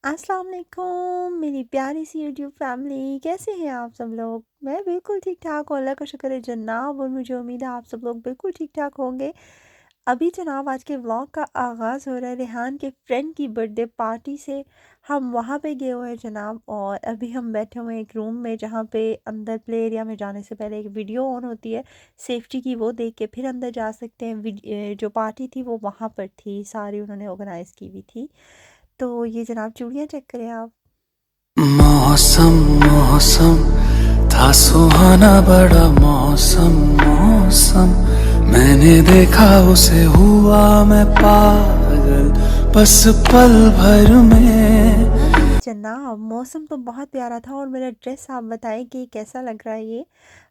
अस्सलाम वालेकुम मेरी प्यारी सी यूट्यूब फैमिली, कैसे हैं आप सब लोग। मैं बिल्कुल ठीक ठाक हूँ, अल्लाह का शुक्र है जनाब। और मुझे उम्मीद है आप सब लोग बिल्कुल ठीक ठाक होंगे। अभी जनाब आज के व्लॉग का आगाज़ हो रहा है रेहान के फ्रेंड की बर्थडे पार्टी से। हम वहाँ पे गए हुए हैं जनाब, और अभी हम बैठे हुए हैं एक रूम में जहाँ पे अंदर प्ले एरिया में जाने से पहले एक वीडियो ऑन होती है सेफ्टी की, वो देख के फिर अंदर जा सकते हैं। जो पार्टी थी वो वहाँ पर थी, सारी उन्होंने ऑर्गेनाइज़ की हुई थी। तो ये जनाब चूड़ियाँ चेक करें आप। मौसम मौसम था सुहाना, बड़ा मौसम मौसम। मैंने देखा उसे, हुआ मैं पागल बस पल भर में। जनाब मौसम तो बहुत प्यारा था, और मेरा ड्रेस आप बताएं कि कैसा लग रहा है ये।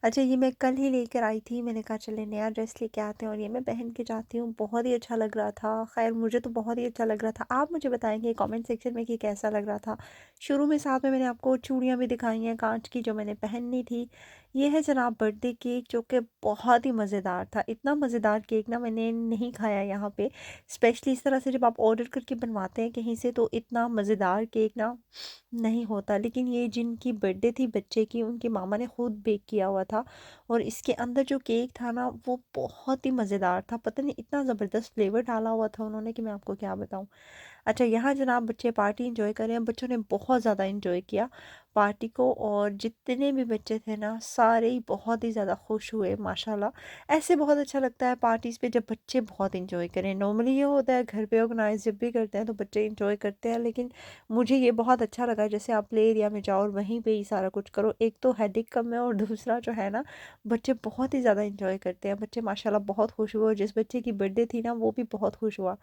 अच्छा, ये मैं कल ही लेकर आई थी, मैंने कहा चले नया ड्रेस लेके आते हैं और ये मैं पहन के जाती हूँ। बहुत ही अच्छा लग रहा था, खैर मुझे तो बहुत ही अच्छा लग रहा था। आप मुझे बताएंगे कमेंट सेक्शन में कि कैसा लग रहा था। शुरू में साथ में मैंने आपको चूड़ियाँ भी दिखाई हैं कांच की जो मैंने पहननी थी। ये है जनाब बर्थडे केक, जो कि बहुत ही मज़ेदार था। इतना मज़ेदार केक ना मैंने नहीं खाया यहाँ पे। स्पेशली इस तरह से जब आप ऑर्डर करके बनवाते हैं कहीं से, तो इतना मज़ेदार केक ना नहीं होता। लेकिन ये जिनकी बर्थडे थी बच्चे की, उनकी मामा ने खुद बेक किया हुआ था। और इसके अंदर जो केक था ना वो बहुत ही मज़ेदार था। पता नहीं इतना ज़बरदस्त फ्लेवर डाला हुआ था उन्होंने कि मैं आपको क्या बताऊँ। अच्छा, यहाँ जनाब बच्चे पार्टी इंजॉय कर रहे हैं। बच्चों ने बहुत ज़्यादा इंजॉय किया पार्टी को, और जितने भी बच्चे थे ना सारे ही बहुत ही ज़्यादा खुश हुए माशाल्लाह। ऐसे बहुत अच्छा लगता है पार्टीज़ पे जब बच्चे बहुत इंजॉय करें। नॉर्मली ये होता है घर पे ऑर्गेनाइज जब भी करते हैं तो बच्चे इंजॉय करते हैं, लेकिन मुझे ये बहुत अच्छा लगा जैसे आप प्ले एरिया में जाओ और वहीं पे ही सारा कुछ करो। एक तो हेडेक कम है, और दूसरा जो है ना बच्चे बहुत ही ज़्यादा इंजॉय करते हैं। बच्चे माशाल्लाह बहुत खुश हुए, और जिस बच्चे की बर्थडे थी ना वो भी बहुत खुश हुआ।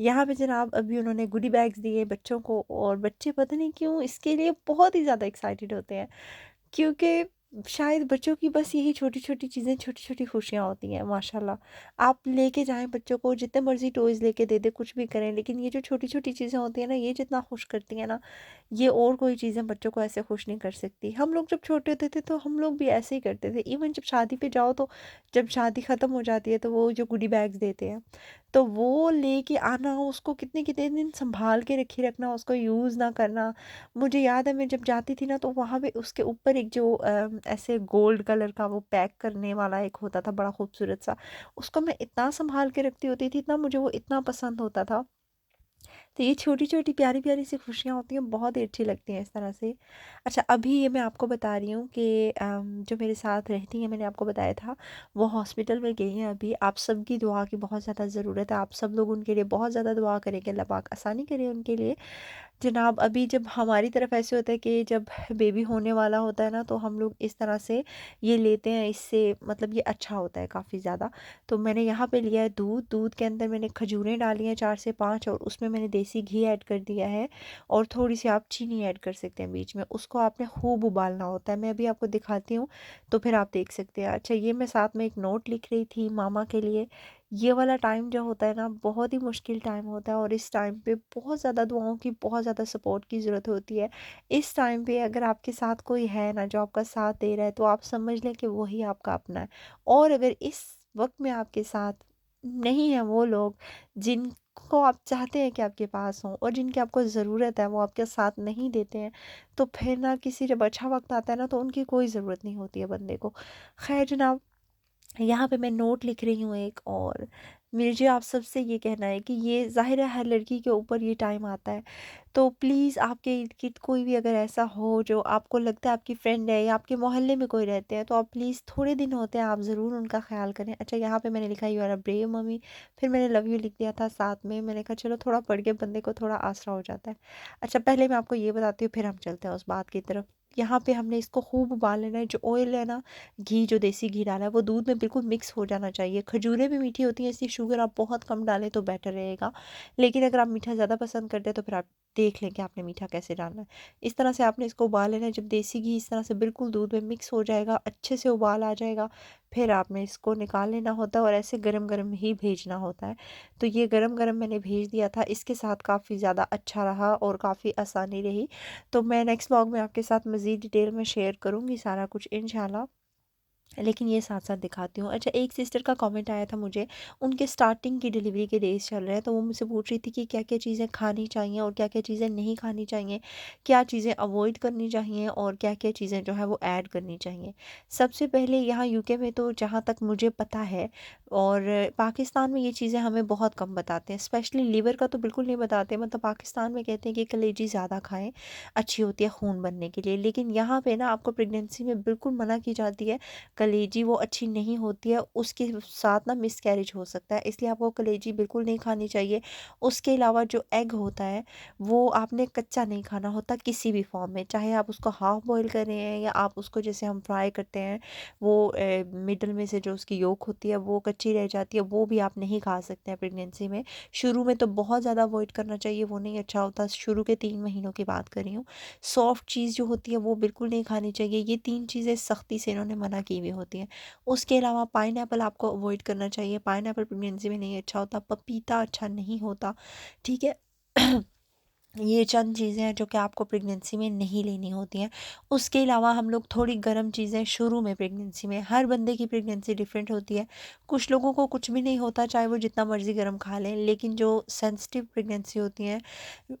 यहाँ पे जनाब अभी उन्होंने गुडी बैग्स दिए बच्चों को, और बच्चे पता नहीं क्यों इसके लिए बहुत ही ज़्यादा एक्साइटेड होते हैं, क्योंकि शायद बच्चों की बस यही छोटी छोटी चीज़ें, छोटी छोटी खुशियाँ होती हैं माशाल्लाह। आप लेके जाएं बच्चों को, जितने मर्जी टॉयज़ लेके दे दे, कुछ भी करें, लेकिन ये जो छोटी छोटी चीज़ें होती हैं ना, ये जितना खुश करती हैं ना, ये और कोई चीज़ें बच्चों को ऐसे खुश नहीं कर सकती। हम लोग जब छोटे होते थे तो हम लोग भी ऐसे ही करते थे। इवन जब शादी पे जाओ तो जब शादी ख़त्म हो जाती है तो वो जो गुडी बैग्स देते हैं, तो वो लेके आना, उसको कितने कितने दिन संभाल के रखे रखना, उसको यूज़ ना करना। मुझे याद है मैं जब जाती थी ना तो वहाँ पे उसके ऊपर एक जो ऐसे गोल्ड कलर का वो पैक करने वाला एक होता था बड़ा खूबसूरत सा, उसको मैं इतना संभाल के रखती होती थी, इतना मुझे वो इतना पसंद होता था। तो ये छोटी-छोटी प्यारी-प्यारी सी खुशियाँ होती हैं, बहुत ही अच्छी लगती हैं इस तरह से। अच्छा, अभी ये मैं आपको बता रही हूँ कि जो मेरे साथ रहती हैं, मैंने आपको बताया था, वो हॉस्पिटल में गई हैं अभी। आप सबकी दुआ की बहुत ज़्यादा ज़रूरत है। आप सब लोग उनके लिए बहुत ज़्यादा दुआ करेंगे, अल्लाह पाक आसानी करे उनके लिए। जनाब अभी जब हमारी तरफ ऐसे होता है कि जब बेबी होने वाला होता है ना, तो हम लोग इस तरह से ये लेते हैं, इससे मतलब ये अच्छा होता है काफ़ी ज़्यादा। तो मैंने यहाँ पे लिया है दूध। दूध के अंदर मैंने खजूरें डाली हैं 4 से 5, और उसमें मैंने देसी घी ऐड कर दिया है, और थोड़ी सी आप चीनी ऐड कर सकते हैं बीच में। उसको आपने खूब उबालना होता है, मैं अभी आपको दिखाती हूँ तो फिर आप देख सकते हैं। अच्छा, ये मैं साथ में एक नोट लिख रही थी मामा के लिए। ये वाला टाइम जो होता है ना बहुत ही मुश्किल टाइम होता है, और इस टाइम पे बहुत ज़्यादा दुआओं की, बहुत ज़्यादा सपोर्ट की ज़रूरत होती है। इस टाइम पे अगर आपके साथ कोई है ना जो आपका साथ दे रहा है, तो आप समझ लें कि वही आपका अपना है। और अगर इस वक्त में आपके साथ नहीं है वो लोग जिनको आप चाहते हैं कि आपके पास हों, और जिनकी आपको ज़रूरत है, वो आपके साथ नहीं देते हैं, तो फिर ना किसी जब अच्छा वक्त आता है ना तो उनकी कोई ज़रूरत नहीं होती है बंदे को। खैर जनाब, यहाँ पे मैं नोट लिख रही हूँ एक, और मुझे आप सबसे ये कहना है कि ये ज़ाहिर है हर लड़की के ऊपर ये टाइम आता है। तो प्लीज़ आपके इर्द गिर्द कोई भी अगर ऐसा हो जो आपको लगता है आपकी फ्रेंड है, या आपके मोहल्ले में कोई रहते हैं, तो आप प्लीज़, थोड़े दिन होते हैं, आप ज़रूर उनका ख्याल करें। अच्छा, यहाँ पे मैंने लिखा you are a brave mummy, फिर मैंने लव यू लिख दिया था साथ में। मैंने कहा चलो थोड़ा पढ़ के बंदे को थोड़ा आसरा हो जाता है। अच्छा, पहले मैं आपको ये बताती हूँ, फिर हम चलते हैं उस बात की तरफ। यहाँ पे हमने इसको खूब उबाल लेना है। जो ऑयल है ना, घी, जो देसी घी डाला है, वो दूध में बिल्कुल मिक्स हो जाना चाहिए। खजूरें भी मीठी होती हैं, इसलिए शुगर आप बहुत कम डालें तो बेटर रहेगा। लेकिन अगर आप मीठा ज़्यादा पसंद करते हैं तो फिर आप देख लें कि आपने मीठा कैसे डालना है। इस तरह से आपने इसको उबाल लेना है। जब देसी घी इस तरह से बिल्कुल दूध में मिक्स हो जाएगा, अच्छे से उबाल आ जाएगा, फिर आपने इसको निकाल लेना होता है, और ऐसे गरम गरम ही भेजना होता है। तो ये गरम गरम मैंने भेज दिया था, इसके साथ काफ़ी ज़्यादा अच्छा रहा और काफ़ी आसानी रही। तो मैं नेक्स्ट व्लॉग में आपके साथ मज़ीद डिटेल में शेयर करूँगी सारा कुछ इंशाल्लाह। लेकिन ये साथ-साथ दिखाती हूँ। अच्छा, एक सिस्टर का कमेंट आया था मुझे, उनके स्टार्टिंग की डिलीवरी के डेज़ चल रहे हैं, तो वो मुझसे पूछ रही थी कि क्या-क्या चीज़ें खानी चाहिए और क्या-क्या चीज़ें नहीं खानी चाहिए, क्या चीज़ें अवॉइड करनी चाहिए और क्या-क्या चीज़ें जो है वो ऐड करनी चाहिए। सबसे पहले यहाँ यूके में तो जहाँ तक मुझे पता है, और पाकिस्तान में ये चीज़ें हमें बहुत कम बताते हैं, स्पेशली लीवर का तो बिल्कुल नहीं बताते। मतलब पाकिस्तान में कहते हैं कि कलेजी ज़्यादा खाएँ, अच्छी होती है खून बनने के लिए। लेकिन यहाँ पे ना आपको प्रेगनेंसी में बिल्कुल मना की जाती है, कलेजी वो अच्छी नहीं होती है, उसके साथ ना मिसकैरेज हो सकता है, इसलिए आपको कलेजी बिल्कुल नहीं खानी चाहिए। उसके अलावा जो एग होता है, वो आपने कच्चा नहीं खाना होता किसी भी फॉर्म में, चाहे आप उसको हाफ़ बॉयल कर रहे हैं या आप उसको जैसे हम फ्राई करते हैं, वो मिडल में से जो उसकी योक होती है वो कच्ची रह जाती है, वो भी आप नहीं खा सकते हैं प्रेगनेंसी में। शुरू में तो बहुत ज़्यादा अवॉइड करना चाहिए, वो नहीं अच्छा होता, शुरू के 3 महीनों की बात कर रही हूँ। सॉफ्ट चीज़ जो होती है वो बिल्कुल नहीं खानी चाहिए, ये 3 चीज़ें सख्ती से इन्होंने मना की हुई होती हैं। उसके अलावा पाइनएप्पल आपको अवॉइड करना चाहिए, पाइनएप्पल प्रेगनेंसी में नहीं अच्छा होता, पपीता अच्छा नहीं होता, ठीक है? ये चंद चीज़ें हैं जो कि आपको प्रेगनेंसी में नहीं लेनी होती हैं। उसके अलावा हम लोग थोड़ी गर्म चीज़ें शुरू में प्रेगनेंसी में, हर बंदे की प्रेगनेंसी डिफरेंट होती है। कुछ लोगों को कुछ भी नहीं होता चाहे वो जितना मर्ज़ी गर्म खा लें, लेकिन जो सेंसिटिव प्रेगनेंसी होती हैं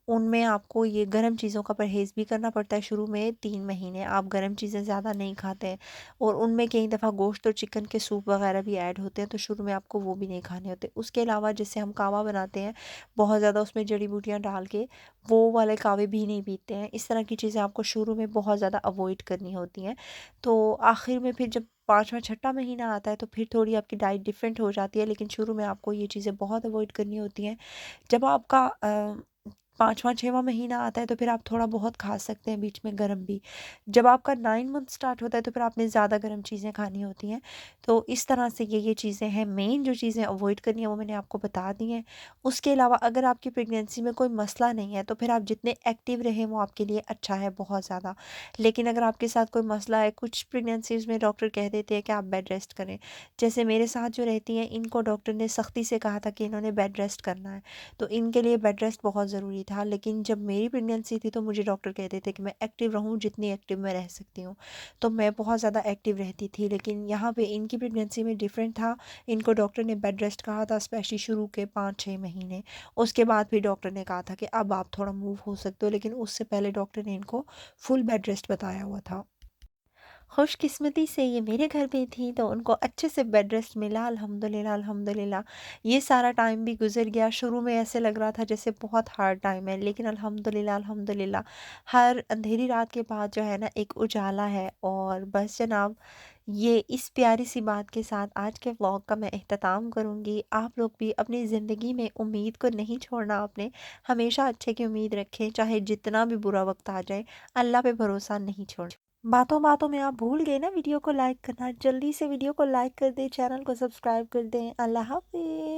उनमें आपको ये गर्म चीज़ों का परहेज़ भी करना पड़ता है। शुरू में 3 महीने आप गर्म चीज़ें ज़्यादा नहीं खाते हैं, और उनमें कई दफ़ा गोश्त और चिकन के सूप वग़ैरह भी ऐड होते हैं, तो शुरू में आपको वो भी नहीं खाने होते। उसके अलावा जैसे हम कावा बनाते हैं, बहुत ज़्यादा उसमें जड़ी-बूटियाँ डाल के, वो वाले कावे भी नहीं पीते हैं। इस तरह की चीज़ें आपको शुरू में बहुत ज़्यादा अवॉइड करनी होती हैं। तो आखिर में फिर जब 5वाँ छठा महीना आता है तो फिर थोड़ी आपकी डाइट डिफरेंट हो जाती है, लेकिन शुरू में आपको ये चीज़ें बहुत अवॉइड करनी होती हैं। जब आपका 5वाँ 6वाँ महीना आता है तो फिर आप थोड़ा बहुत खा सकते हैं बीच में गरम भी। जब आपका 9 मंथ स्टार्ट होता है तो फिर आपने ज़्यादा गरम चीज़ें खानी होती हैं। तो इस तरह से ये चीज़ें हैं, मेन जो चीज़ें अवॉइड करनी है वो मैंने आपको बता दी हैं। उसके अलावा अगर आपकी प्रेगनेंसी में कोई मसला नहीं है तो फिर आप जितने एक्टिव रहें वो आपके लिए अच्छा है बहुत ज़्यादा। लेकिन अगर आपके साथ कोई मसला है, कुछ प्रेगनेंसीज़ में डॉक्टर कह देते हैं कि आप बेड रेस्ट करें। जैसे मेरे साथ जो रहती हैं इनको डॉक्टर ने सख्ती से कहा था कि इन्होंने बेड रेस्ट करना है। तो इनके लिए बेड रेस्ट बहुत ज़रूरी था, लेकिन जब मेरी प्रेगनेंसी थी तो मुझे डॉक्टर कहते थे कि मैं एक्टिव रहूँ जितनी एक्टिव मैं रह सकती हूँ। तो मैं बहुत ज़्यादा एक्टिव रहती थी, लेकिन यहाँ पे इनकी प्रेगनेंसी में डिफरेंट था। इनको डॉक्टर ने बेड रेस्ट कहा था, स्पेशली शुरू के 5-6 महीने। उसके बाद फिर डॉक्टर ने कहा था कि अब आप थोड़ा मूव हो सकते हो, लेकिन उससे पहले डॉक्टर ने इनको फुल बेड रेस्ट बताया हुआ था। खुशकिस्मती से ये मेरे घर पे थी तो उनको अच्छे से बेड रेस्ट मिला, अल्हम्दुलिल्लाह अल्हम्दुलिल्लाह। ये सारा टाइम भी गुज़र गया। शुरू में ऐसे लग रहा था जैसे बहुत हार्ड टाइम है, लेकिन अल्हम्दुलिल्लाह अल्हम्दुलिल्लाह हर अंधेरी रात के बाद जो है ना एक उजाला है। और बस जनाब, ये इस प्यारी सी बात के साथ आज के व्लॉग का मैं इख्तिताम करूँगी। आप लोग भी अपनी ज़िंदगी में उम्मीद को नहीं छोड़ना आपने, हमेशा अच्छे की उम्मीद रखें, चाहे जितना भी बुरा वक़्त आ जाए, अल्लाह पे भरोसा नहीं छोड़ें। बातों-बातों में आप भूल गए ना वीडियो को लाइक करना, जल्दी से वीडियो को लाइक कर दें, चैनल को सब्सक्राइब कर दें। अल्लाह हाफ़िज़।